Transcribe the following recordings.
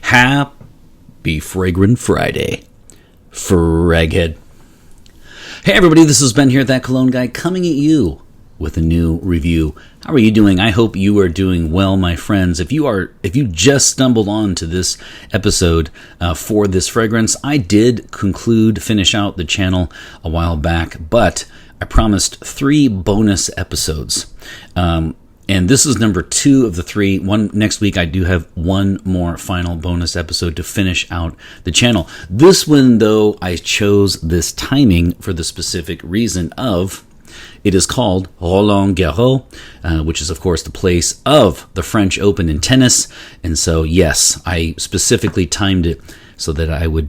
Happy Fragrant Friday, Fraghead. Hey everybody, this is Ben here at That Cologne Guy, coming at you with a new review. How are you doing? I hope you are doing well, my friends. If you just stumbled on to this episode for this fragrance, I did finish out the channel a while back, but I promised 3 bonus episodes. And this is number 2 of the 3. Next week, I do have one more final bonus episode to finish out the channel. This one, though, I chose this timing for the specific reason of it is called Roland Garros, which is, of course, the place of the French Open in tennis. And so, yes, I specifically timed it so that I would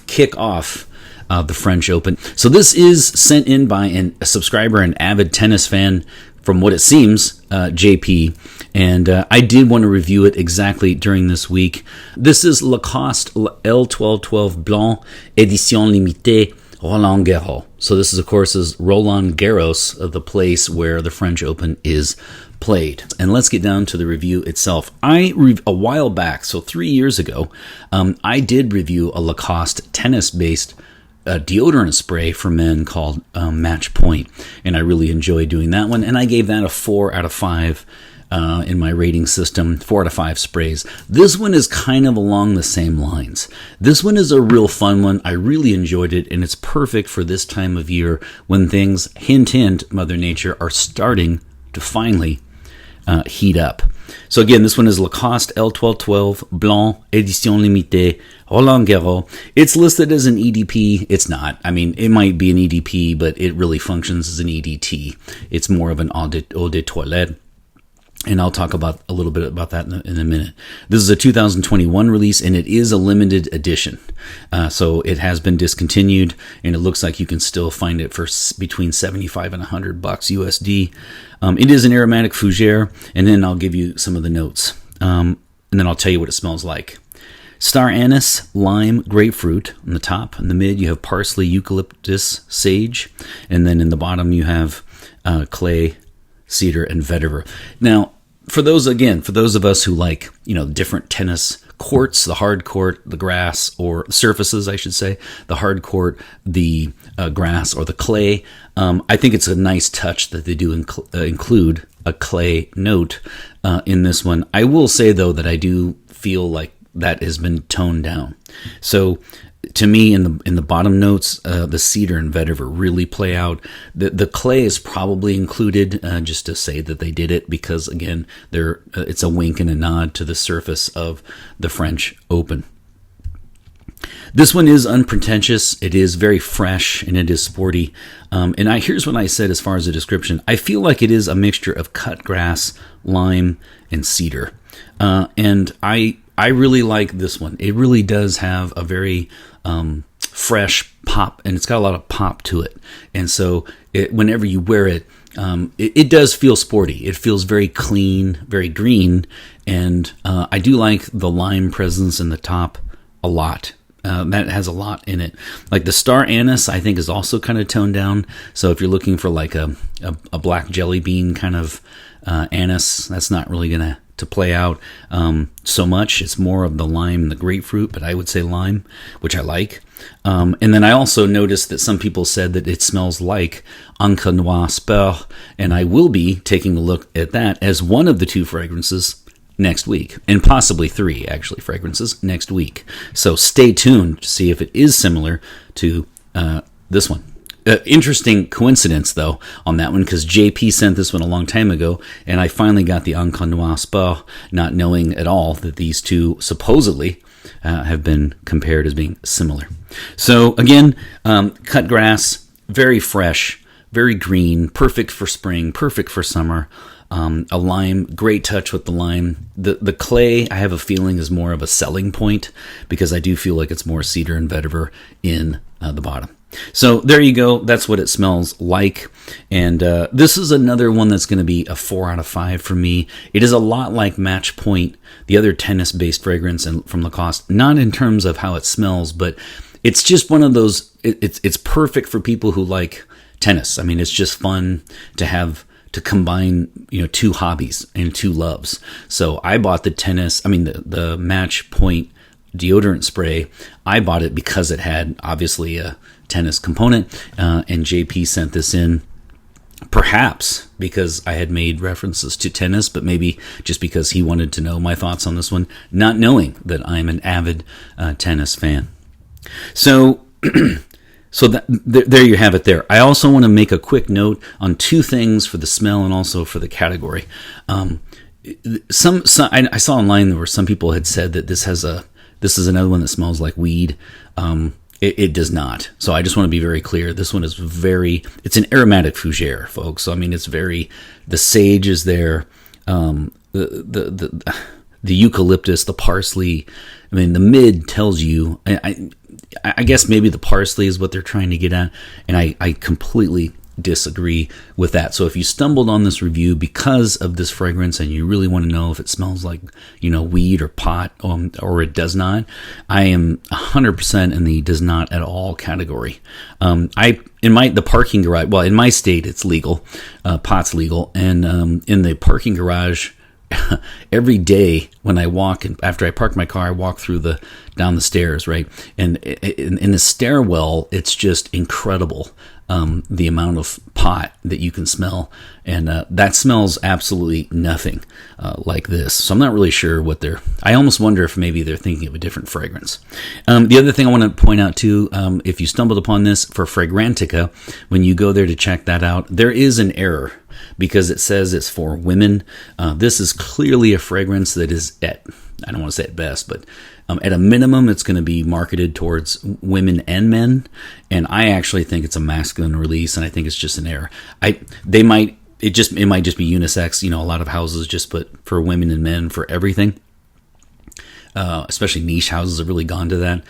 kick off the French Open. So this is sent in by a subscriber, an avid tennis fan, from what it seems, JP, and I did want to review it exactly during this week. This is Lacoste L.12.12 Blanc, Édition Limitée, Roland Garros. So this is, of course, Roland Garros, the place where the French Open is played. And let's get down to the review itself. A while back, so 3 years ago, I did review a Lacoste tennis-based deodorant spray for men called Match Point, and I really enjoyed doing that one, and I gave that a 4 out of 5 in my rating system, 4 out of 5 sprays. This one is kind of along the same lines. This one is a real fun one. I really enjoyed it, and it's perfect for this time of year when things, hint, hint, Mother Nature, are starting to finally heat up. So again, this one is Lacoste L.12.12 Blanc, Édition Limitée, Roland Garros. It's listed as an EDP. It's not. I mean, it might be an EDP, but it really functions as an EDT. It's more of an eau de toilette. And I'll talk a little bit about that in a minute. This is a 2021 release, and it is a limited edition. So it has been discontinued, and it looks like you can still find it for between $75 and $100 USD. It is an aromatic fougere, and then I'll give you some of the notes. And then I'll tell you what it smells like. Star anise, lime, grapefruit on the top. In the mid, you have parsley, eucalyptus, sage. And then in the bottom, you have clay, cedar, and vetiver. Now, for those of us who like, different tennis courts, the hard court, the grass, or surfaces, I should say, the hard court, the grass, or the clay, I think it's a nice touch that they do include a clay note in this one. I will say, though, that I do feel like that has been toned down. So to me, in the bottom notes, the cedar and vetiver really play out. The clay is probably included just to say that they did it because, again, it's a wink and a nod to the surface of the French Open. This one is unpretentious. It is very fresh and it is sporty. And here's what I said as far as the description. I feel like it is a mixture of cut grass, lime, and cedar. And I really like this one. It really does have a very fresh pop, and it's got a lot of pop to it. And so whenever you wear it, it does feel sporty. It feels very clean, very green, and I do like the lime presence in the top a lot. That has a lot in it. Like the star anise, I think, is also kind of toned down. So if you're looking for like a black jelly bean kind of anise, that's not really going to play out so much. It's more of the lime and the grapefruit, but I would say lime, which I like. And then I also noticed that some people said that it smells like Encre Noire Spur, and I will be taking a look at that as one of the 2 fragrances next week, and possibly 3 actually fragrances next week. So stay tuned to see if it is similar to this one. Interesting coincidence, though, on that one, because JP sent this one a long time ago, and I finally got the Encre Noire Spur, not knowing at all that these 2 supposedly have been compared as being similar. So again, cut grass, very fresh, very green, perfect for spring, perfect for summer. A lime, great touch with the lime. The clay, I have a feeling, is more of a selling point because I do feel like it's more cedar and vetiver in the bottom. So there you go. That's what it smells like. And this is another one that's going to be a 4 out of 5 for me. It is a lot like Match Point, the other tennis-based fragrance from Lacoste. Not in terms of how it smells, but it's just one of those. It's perfect for people who like tennis. I mean, it's just fun to have to combine, two hobbies and two loves. So I bought the Match Point deodorant spray. I bought it because it had obviously a tennis component, and JP sent this in. Perhaps because I had made references to tennis, but maybe just because he wanted to know my thoughts on this one, not knowing that I'm an avid tennis fan. So, there you have it there. I also want to make a quick note on two things for the smell and also for the category. I saw online there were some people had said that this is another one that smells like weed. It does not. So I just want to be very clear. This one is it's an aromatic fougere, folks. So, it's the sage is there, the eucalyptus, the parsley. The mid tells you, I guess maybe the parsley is what they're trying to get at. And I completely disagree with that. So if you stumbled on this review because of this fragrance and you really want to know if it smells like, weed or pot, or it does not, I am 100% in the does not at all category. In the parking garage, well, in my state, it's legal. Pot's legal. And in the parking garage, every day when I walk, and after I park my car, I walk down the stairs, right? And in the stairwell, it's just incredible. The amount of pot that you can smell, and that smells absolutely nothing like this. So I'm not really sure I almost wonder if maybe they're thinking of a different fragrance. The other thing I want to point out too, if you stumbled upon this for Fragrantica, when you go there to check that out, there is an error because it says it's for women. This is clearly a fragrance that is I don't want to say at best, but at a minimum, it's going to be marketed towards women and men, and I actually think it's a masculine release, and I think it's just an error. It might just be unisex. A lot of houses just put for women and men for everything. Especially niche houses have really gone to that.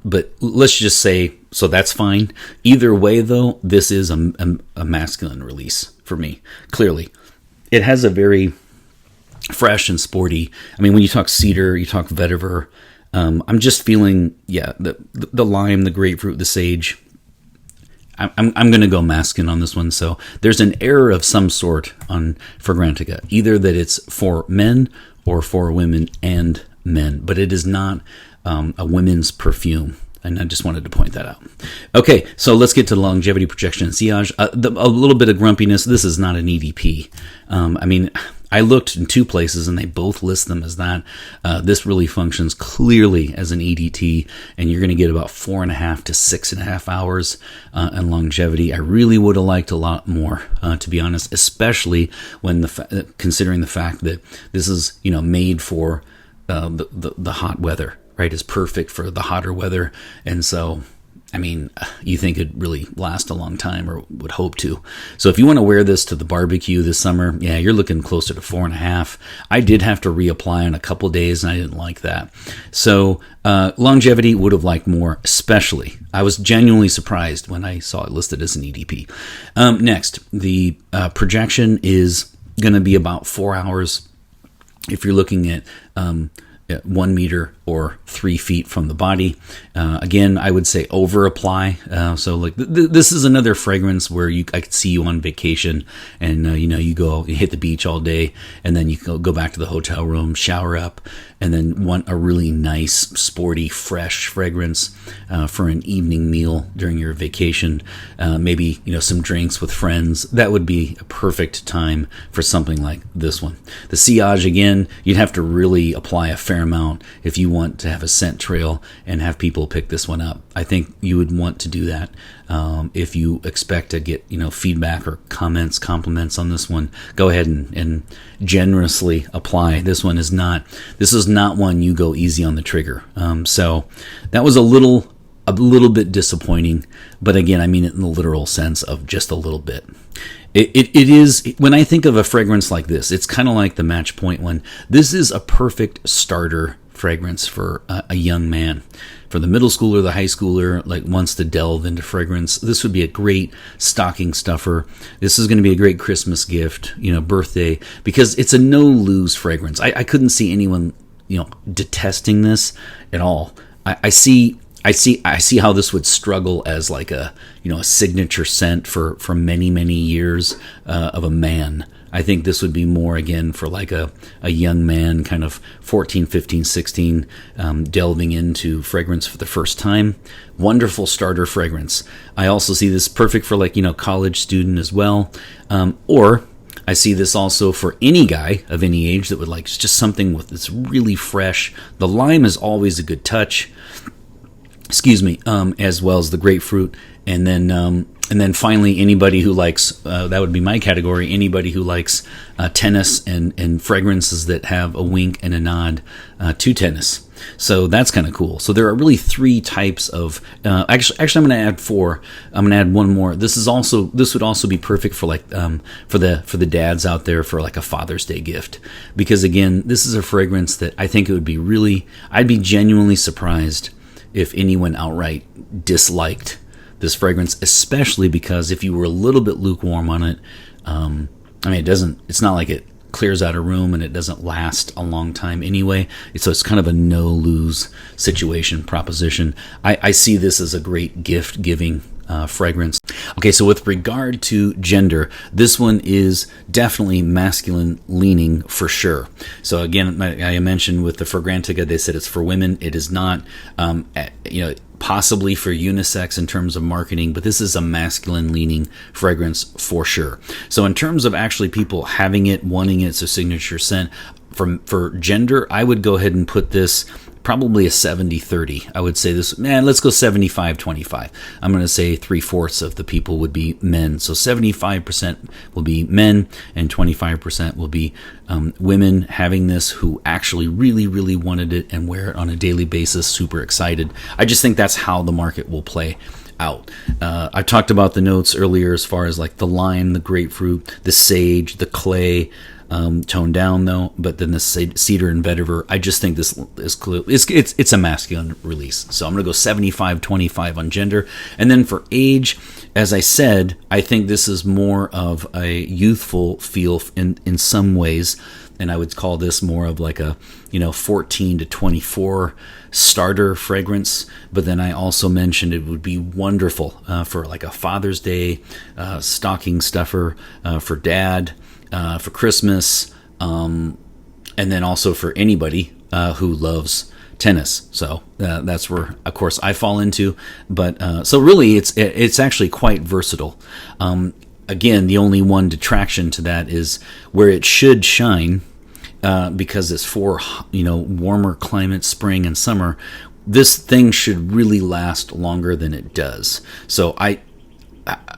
But let's just say, so that's fine. Either way, though, this is a masculine release for me. Clearly, it has a very fresh and sporty. When you talk cedar, you talk vetiver. I'm just feeling, the lime, the grapefruit, the sage. I'm going to go masculine on this one. So there's an error of some sort on Fragrantica, either that it's for men or for women and men, but it is not a women's perfume. And I just wanted to point that out. Okay, so let's get to longevity, projection, and sillage. A little bit of grumpiness. This is not an EDP. I looked in two places and they both list them as that. This really functions clearly as an EDT, and you're going to get about 4.5 to 6.5 hours in longevity. I really would have liked a lot more, to be honest, especially when considering the fact that this is made for the hot weather. Right, is perfect for the hotter weather, and so you think it'd really last a long time, or would hope to. So if you want to wear this to the barbecue this summer, you're looking closer to 4.5. I did have to reapply in a couple days, and I didn't like that. So longevity would have liked more, especially. I was genuinely surprised when I saw it listed as an EDP. Next, the projection is going to be about 4 hours if you're looking at 1 meter or 3 feet from the body. Again, I would say over apply. So like this is another fragrance where I could see you on vacation, and you go, you hit the beach all day, and then you go back to the hotel room, shower up, and then want a really nice, sporty, fresh fragrance for an evening meal during your vacation. Maybe some drinks with friends. That would be a perfect time for something like this one. The sillage, again, you'd have to really apply a fair amount if you want to have a scent trail and have people pick this one up. I think you would want to do that if you expect to get feedback or compliments on this one. Go ahead and generously apply. This is not one you go easy on the trigger. So that was a little bit disappointing, but again, I mean it in the literal sense of just a little bit. It is, when I think of a fragrance like this, it's kind of like the Match Point one. This is a perfect starter fragrance for a young man. For the middle schooler, the high schooler, like wants to delve into fragrance, this would be a great stocking stuffer. This is going to be a great Christmas gift, birthday, because it's a no-lose fragrance. I couldn't see anyone, detesting this at all. I see I see how this would struggle as like a a signature scent for many years of a man. I think this would be more again for like a young man, kind of 14, 15, 16, delving into fragrance for the first time. Wonderful starter fragrance. I also see this perfect for like college student as well, or I see this also for any guy of any age that would like just something with that's really fresh. The lime is always a good touch. Excuse me, as well as the grapefruit, and then finally anybody who likes that would be my category. Anybody who likes tennis and fragrances that have a wink and a nod to tennis. So that's kind of cool. So there are really 3 types of. Actually, I'm going to add 4. I'm going to add one more. This would also be perfect for like for the dads out there for like a Father's Day gift, because again, this is a fragrance that I think it would be really. I'd be genuinely surprised if anyone outright disliked this fragrance, especially because if you were a little bit lukewarm on it, it's not like it clears out a room and it doesn't last a long time anyway. So it's kind of a no-lose situation proposition. I see this as a great gift-giving fragrance. Okay, so with regard to gender, this one is definitely masculine leaning for sure. So again, I mentioned with the Fragrantica, they said it's for women. It is not, possibly for unisex in terms of marketing, but this is a masculine leaning fragrance for sure. So in terms of actually people having it, wanting it, it's a signature scent. For gender, I would go ahead and put this probably a 70-30. I would say this, let's go 75-25. I'm going to say 3/4 of the people would be men. So 75% will be men and 25% will be women having this who actually really wanted it and wear it on a daily basis, super excited. I just think that's how the market will play out. I talked about the notes earlier as far as like the lime, the grapefruit, the sage, the clay, toned down though, but then the cedar and vetiver. I just think this is clear. It's a masculine release. So I'm going to go 75-25 on gender. And then for age, as I said, I think this is more of a youthful feel in some ways. And I would call this more of like a 14 to 24 starter fragrance. But then I also mentioned it would be wonderful for like a Father's Day stocking stuffer for dad, for Christmas, and then also for anybody who loves tennis. So that's where, of course, I fall into. But so really, it's actually quite versatile. Again, the only one detraction to that is where it should shine. Because it's for warmer climates, spring and summer, this thing should really last longer than it does. So I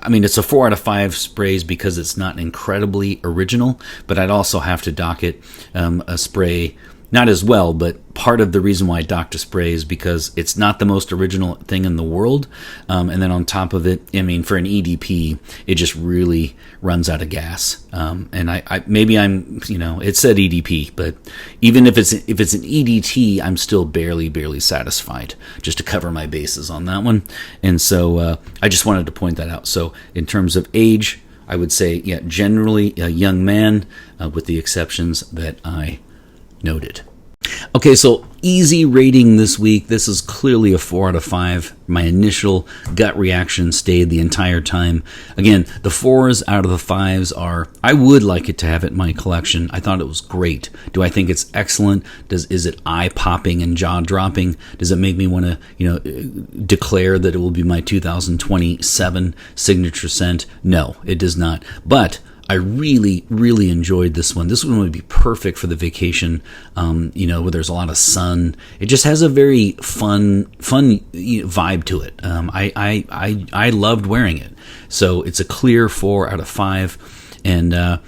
mean, it's a 4 out of 5 sprays because it's not incredibly original, but I'd also have to dock it a spray, not as well, but part of the reason why I docked a spray is because it's not the most original thing in the world. And then on top of it, I mean, for an EDP, it just really runs out of gas. And I maybe I'm, it said EDP, but even if it's an EDT, I'm still barely satisfied, just to cover my bases on that one. And so I just wanted to point that out. So in terms of age, I would say, generally a young man, with the exceptions that I noted. Okay, so easy rating this week. This is clearly a 4 out of 5. My initial gut reaction stayed the entire time. Again, the 4s out of the 5s are, I would like it to have it in my collection. I thought it was great. Do I think it's excellent? Is it eye-popping and jaw-dropping? Does it make me want to, declare that it will be my 2027 signature scent? No, it does not. But I really enjoyed this one. This one would be perfect for the vacation, where there's a lot of sun. It just has a very fun vibe to it. I loved wearing it. So it's a clear 4 out of 5. And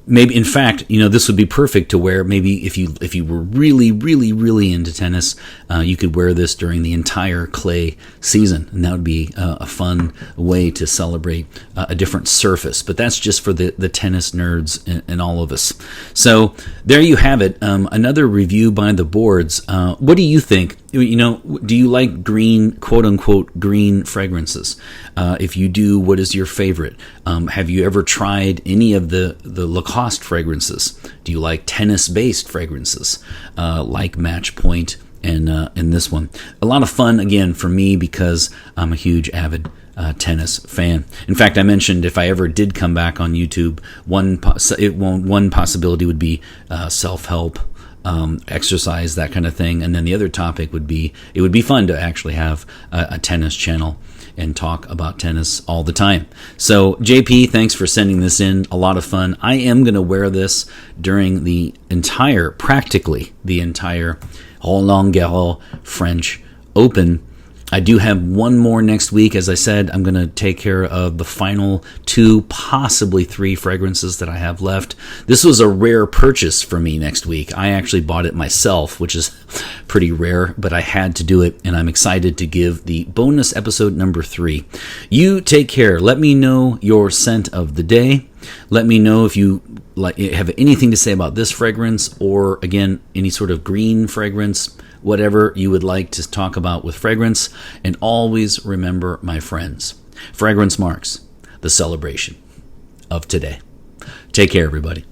maybe, in fact, this would be perfect to wear. Maybe if you were really into tennis, you could wear this during the entire clay season, and that would be a fun way to celebrate a different surface. But that's just for the tennis nerds and all of us. So there you have it. Another review by the boards. What do you think? Do you like green, quote unquote, green fragrances? If you do, what is your favorite? Have you ever tried any of the Lacoste fragrances? Do you like tennis-based fragrances like Match Point in this one. A lot of fun, again, for me because I'm a huge avid tennis fan. In fact, I mentioned if I ever did come back on YouTube, one possibility would be self-help, exercise, that kind of thing. And then the other topic would be, it would be fun to actually have a tennis channel and talk about tennis all the time. So JP, thanks for sending this in. A lot of fun. I am going to wear this during practically the entire Roland Garros French Open. I do have one more next week. As I said, I'm going to take care of the final 2, possibly 3 fragrances that I have left. This was a rare purchase for me next week. I actually bought it myself, which is pretty rare, but I had to do it, and I'm excited to give the bonus episode number 3. You take care. Let me know your scent of the day. Let me know if you have anything to say about this fragrance, or again, any sort of green fragrance, whatever you would like to talk about with fragrance. And always remember, my friends, fragrance marks the celebration of today. Take care, everybody.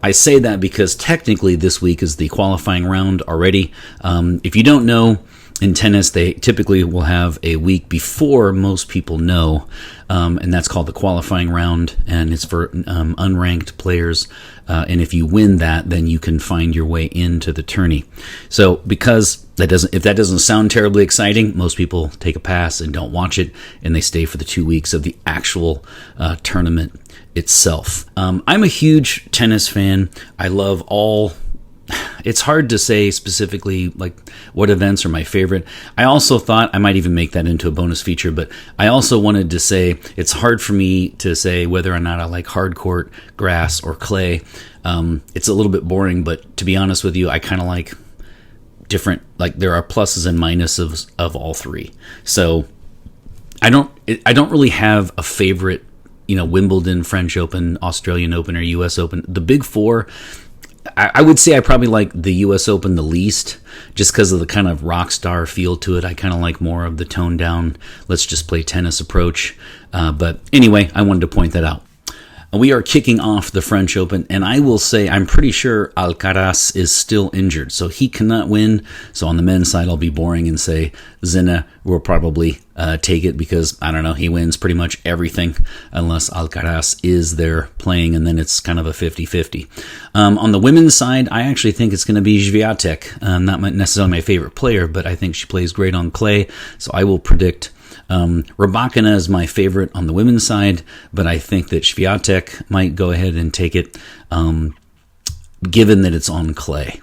I say that because technically this week is the qualifying round already. If you don't know, in tennis, they typically will have a week before most people know, and that's called the qualifying round, and it's for unranked players. And if you win that, then you can find your way into the tourney. So because if that doesn't sound terribly exciting, most people take a pass and don't watch it, and they stay for the 2 weeks of the actual tournament itself. I'm a huge tennis fan. I love all. It's hard to say specifically like what events are my favorite. I also thought I might even make that into a bonus feature, but I also wanted to say it's hard for me to say whether or not I like hard court, grass, or clay. It's a little bit boring, but to be honest with you, I kind of like different, like there are pluses and minuses of all 3. So I don't really have a favorite, Wimbledon, French Open, Australian Open, or US Open. The big 4, I would say I probably like the U.S. Open the least, just because of the kind of rock star feel to it. I kind of like more of the toned down, let's just play tennis approach. But anyway, I wanted to point that out. We are kicking off the French Open, and I will say I'm pretty sure Alcaraz is still injured, so he cannot win. So on the men's side, I'll be boring and say Sinner will probably take it because, I don't know, he wins pretty much everything unless Alcaraz is there playing, and then it's kind of a 50-50. On the women's side, I actually think it's going to be Swiatek. Not necessarily my favorite player, but I think she plays great on clay, so I will predict Rybakina is my favorite on the women's side, but I think that Swiatek might go ahead and take it, given that it's on clay.